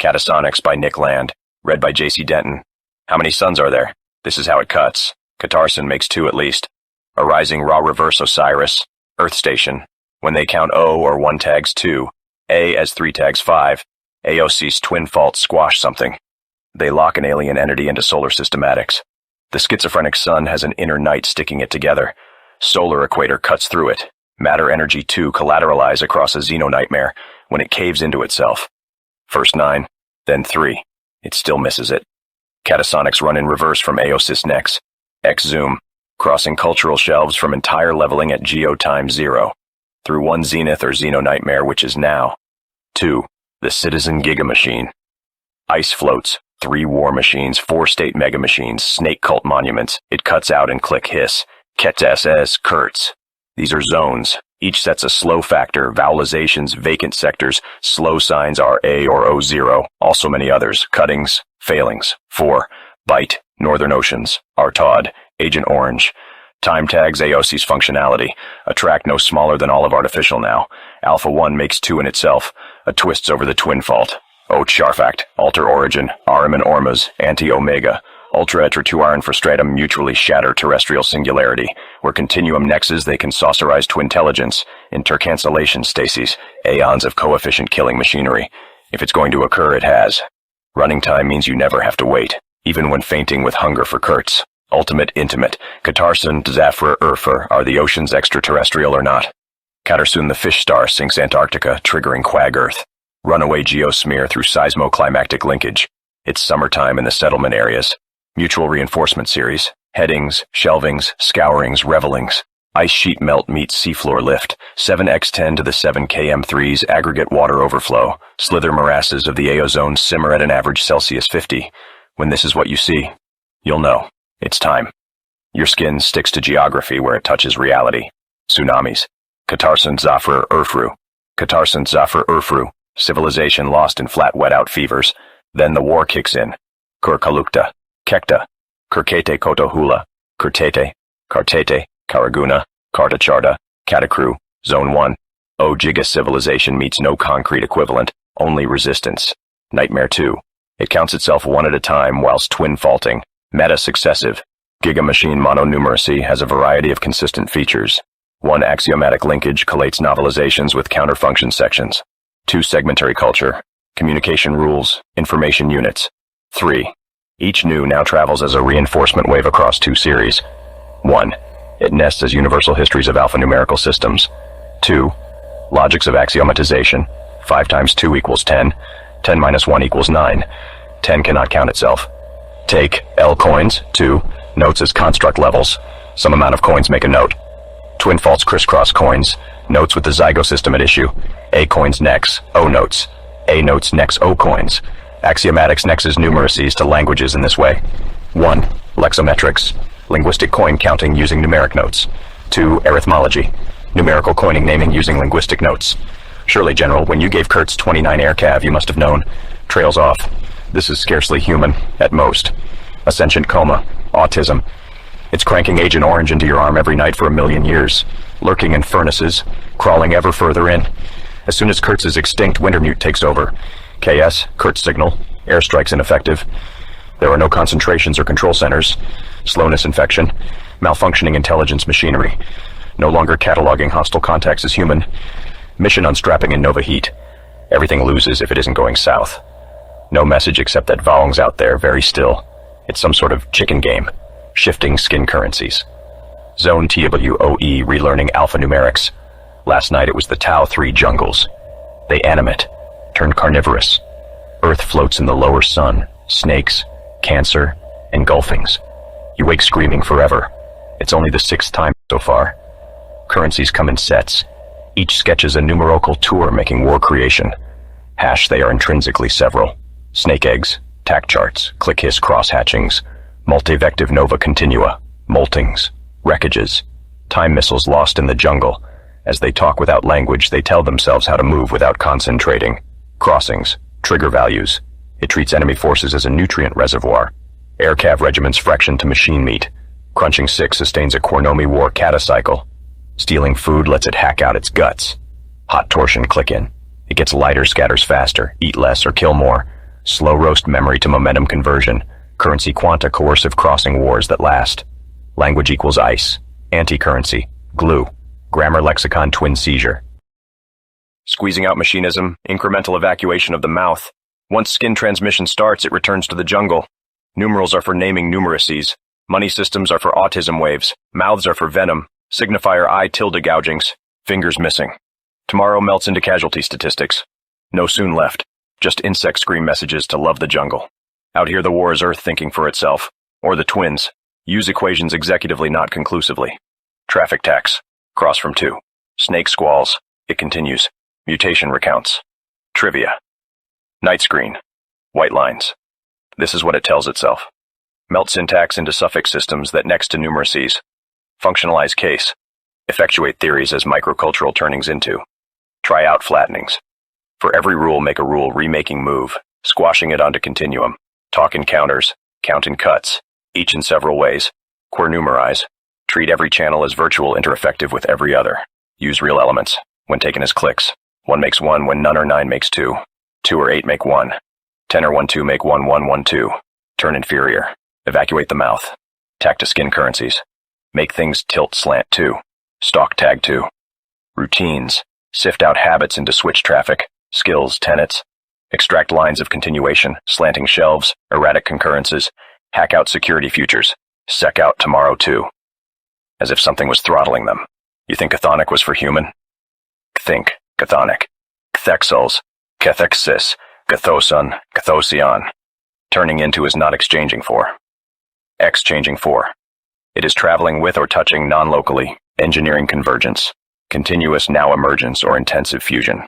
Katasonics by Nick Land, read by J.C. Denton. How many suns are there? This is how it cuts. Katarsun makes 2 at least. A rising raw reverse Osiris, Earth station. When they count O or 1 tags 2, A as 3 tags 5, Aosys twin faults squash something. They lock an alien entity into solar systematics. The schizophrenic sun has an inner night sticking it together. Solar-Equator cuts through it. Matter energy 2 collateralize across a Xenonightmare when it caves into itself. First 9, then 3. It still misses it. Katasonics run in reverse from Aosys-nex. X-zoom, crossing cultural shelves from entire leveling at Geotime 0. Through 1 Zenith or Xenonightmare, which is now. 2. The Citizen Gigamachine. Ice floats, 3 war machines, 4 State Megamachines, snake cult monuments. It cuts out and click hiss. Kttss, Kurtz. These are zones. Each sets a slow factor, vowelizations, vacant sectors, slow signs are A or O0, also many others, cuttings, failings. 4. Bite, Northern Oceans, Artaud, Agent Orange. Time tags Aosys functionality. A track no smaller than all of artificial now. Alpha 1 makes 2 in itself. A twists over the twin fault. O Charfact, Alter Origin, Arum and Ormas, Anti-Omega. Ultra Etratuaran Frustratum mutually shatter terrestrial singularity. Where continuum nexes they can saucerize twintelligence. Intercancellation stases, aeons of coefficient killing machinery. If it's going to occur, it has. Running time means you never have to wait, even when fainting with hunger for Kurtz. Ultimate intimate. Katarsun, Zafra, Urfer, are the oceans extraterrestrial or not? Katarsun the fish star sinks Antarctica, triggering Quag Earth. Runaway geosmear through seismoclimactic linkage. It's summertime in the settlement areas. Mutual reinforcement series. Headings, shelvings, scourings, revelings. Ice sheet melt meets seafloor lift. 7x10 to the 7km3's aggregate water overflow. Slither morasses of the Aozone simmer at an average Celsius 50. When this is what you see, you'll know. It's time. Your skin sticks to geography where it touches reality. Tsunamis. Katarsun Zafra Urfru. Katarsun Zafra Urfru. Civilization lost in flat wet-out fevers. Then the war kicks in. Kurkalukta. Kekta. Kurkete Kotohula. Kurtete. Kartete. Karaguna. Kartacharta. Katakru. Zone 1. O Giga civilization meets no concrete equivalent, only resistance. Nightmare 2. It counts itself 1 at a time whilst twin faulting. Meta successive. Gigamachine mononumeracy has a variety of consistent features. 1 axiomatic linkage collates novelizations with counterfunction sections. 2 segmentary culture. Communication rules. Information units. 3. Each new now travels as a reinforcement wave across 2 series. 1. It nests as universal histories of alphanumerical systems. 2. Logics of axiomatization. 5 times 2 equals 10. 10 minus 1 equals 9. 10 cannot count itself. Take L coins. 2. Notes as construct levels. Some amount of coins make a note. Twin faults crisscross coins. Notes with the zygosystem at issue. A coins nex. O notes. A notes nex O coins. Axiomatics nexes numeracies to languages in this way. 1. Lexometrics. Linguistic coin counting using numeric notes. 2. Arithmology. Numerical coining naming using linguistic notes. Surely, General, when you gave Kurtz 29 aircav, you must have known. Trails off. This is scarcely human, at most. A sentient coma. Autism. It's cranking Agent Orange into your arm every night for 1,000,000 years. Lurking in furnaces. Crawling ever further in. As soon as Kurtz is extinct, Wintermute takes over. KS, Kurtz signal. Airstrikes ineffective. There are no concentrations or control centers. Slowness infection. Malfunctioning intelligence machinery. No longer cataloging hostile contacts as human. Mission unstrapping in Nova Heat. Everything loses if it isn't going south. No message except that Vowling's out there, very still. It's some sort of chicken game. Shifting skin currencies. Zone TWOE relearning alphanumerics. Last night it was the Tau 3 jungles. They animate. Turned carnivorous. Earth floats in the lower sun. Snakes. Cancer. Engulfings. You wake screaming forever. It's only the 6th time so far. Currencies come in sets. Each sketches a numerical tour making war creation. Hash they are intrinsically several. Snake eggs, tack charts, click-hiss cross-hatchings, multivective nova continua, moltings, wreckages, time missiles lost in the jungle. As they talk without language, they tell themselves how to move without concentrating. Crossings, trigger values. It treats enemy forces as a nutrient reservoir. Aircav regiments fraction to machine meat. Crunching 6 sustains a Quornomi war catacycle. Stealing food lets it hack out its guts. Hot torsion click-in. It gets lighter, scatters faster, eat less, or kill more. slow roast memory to momentum conversion, currency quanta coercive crossing wars that last. Language equals ice, anti-currency, glue, grammar lexicon twin seizure. Squeezing out machinism, incremental evacuation of the mouth. Once skin transmission starts, it returns to the jungle. Numerals are for naming numeracies. Money systems are for autism waves. Mouths are for venom. Signifier I tilde gougings. Fingers missing. Tomorrow melts into casualty statistics. No soon left. Just insect scream messages to love the jungle. Out here the war is Earth thinking for itself. Or the twins. Use equations executively, not conclusively. Traffic tax. Cross from 2. Snake squalls. It continues. Mutation recounts. Trivia. Night screen. White lines. This is what it tells itself. Melt syntax into suffix systems that next to numeracies. Functionalize case. Effectuate theories as microcultural turnings into. Try out flattenings. For every rule make a rule remaking move, squashing it onto continuum. Talk in counters, count in cuts, each in several ways. Quernumerize. Treat every channel as virtual intereffective with every other. Use real elements, when taken as clicks. 1 makes 1 when none or 9 makes 2. 2 or 8 make 1. 10 or 1 2 make 1 1 1 2. Turn inferior. Evacuate the mouth. Tack to skin currencies. Make things tilt slant 2. Stalk tag 2. Routines. Sift out habits into switch traffic. Skills, tenets. Extract lines of continuation, slanting shelves, erratic concurrences. Hack out security futures. Sec out tomorrow too. As if something was throttling them. You think Chthonic was for human? Think, Chthonic. Kttss, Kttss, Katasun, KataSDP. Turning into is not exchanging for. Exchanging for. It is traveling with or touching non-locally, engineering convergence, continuous now emergence or intensive fusion.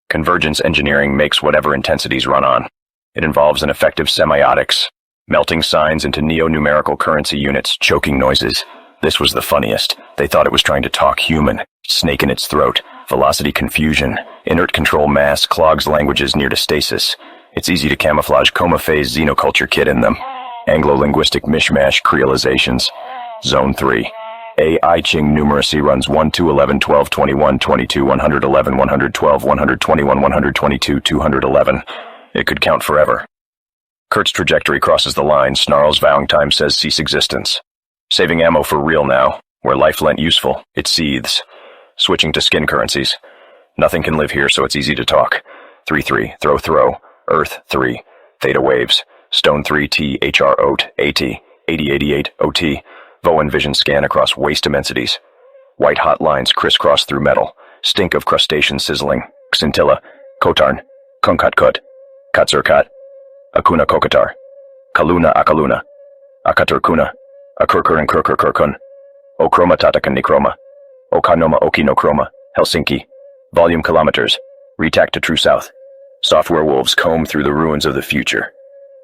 Convergence engineering makes whatever intensities run on. It involves an effective semiotics, melting signs into neo-numerical currency units, choking noises. This was the funniest. They thought it was trying to talk human, snake in its throat, velocity confusion, inert control mass clogs languages near to stasis. It's easy to camouflage coma phase xenoculture kit in them. Anglo-linguistic mishmash creolizations. Zone 3. AI Ching numeracy runs 1 2 11 12 21 22 111 112 121 122 211. It could count forever. Kurtz trajectory crosses the line, snarls vowing time says cease existence. Saving ammo for real now, where life lent useful, it seethes. Switching to skin currencies. Nothing can live here, so it's easy to talk. 3-3, throw, Earth 3, theta waves, stone 3 T HR OT, AT, 8088 OT, Voen vision scan across waste immensities. White hot lines crisscross through metal, stink of crustacean sizzling, Xintilla, Kotarn, Kunkatkut, Katsurkat, Akuna Kokatar, Kaluna Akaluna, Akaturkuna, Akurkurin Kurkurkurkun, Okroma Tatakan Nikroma, Okanoma Okinokroma, Helsinki, volume kilometers, retack to true south. Soft werewolves comb through the ruins of the future.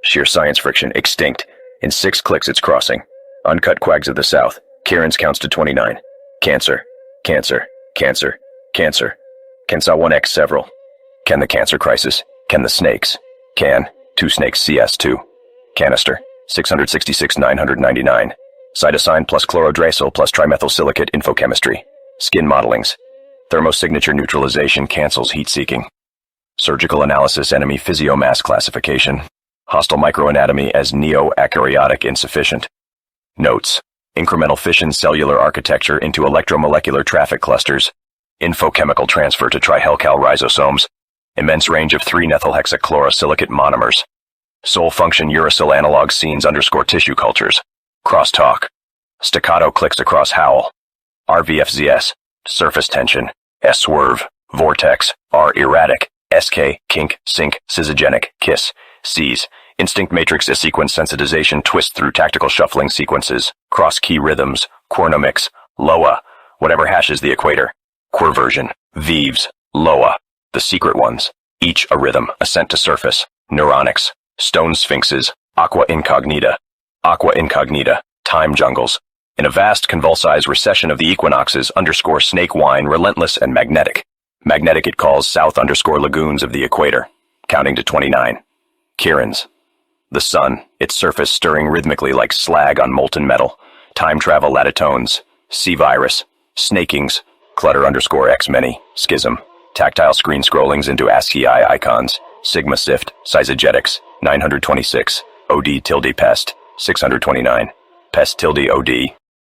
Sheer science friction, extinct. In 6 clicks it's crossing. Uncut quags of the south. Kieran's counts to 29. Cancer, cancer, cancer, cancer. Kata송X several. Can the cancer crisis? Can the snakes? Can. 2 snakes CS2. Canister. 666 999. Cytosine plus chlorodracyl plus trimethylsilicate infochemistry. Skin modelings. Thermosignature neutralization cancels heat-seeking. Surgical analysis enemy physiomass classification. Hostile microanatomy as neo-akaryotic insufficient. Notes. Incremental fission cellular architecture into electromolecular traffic clusters. Infochemical transfer to trihelcal ribosomes. Immense range of 3-methylhexachlorosilicate monomers. Sole function uracil analog scenes _ tissue cultures. Crosstalk. Staccato clicks across howl. RVFZS. Surface tension. S swerve. Vortex. R erratic. SK. Kink. Sync. Scizogenic. Kiss. C's. Instinct matrix sequence sensitization twist through tactical shuffling sequences. Cross key rhythms. Quernomics. Loa. Whatever hashes the equator. Querversion. Vives. Loa. The secret ones. Each a rhythm. Ascent to surface. Neuronics. Stone sphinxes. Aqua incognita. Aqua incognita. Time jungles. In a vast convulsized recession of the equinoxes _ snake wine relentless and magnetic. Magnetic it calls south _ lagoons of the equator. Counting to 29. Kieran's. The sun, its surface stirring rhythmically like slag on molten metal. Time travel latitones. C-virus. Snakings. Clutter _ X many. Schism. Tactile screen scrollings into ASCII icons. Sigma Sift, Syzygetics, 926, OD tilde Pest, 629, Pest tilde OD,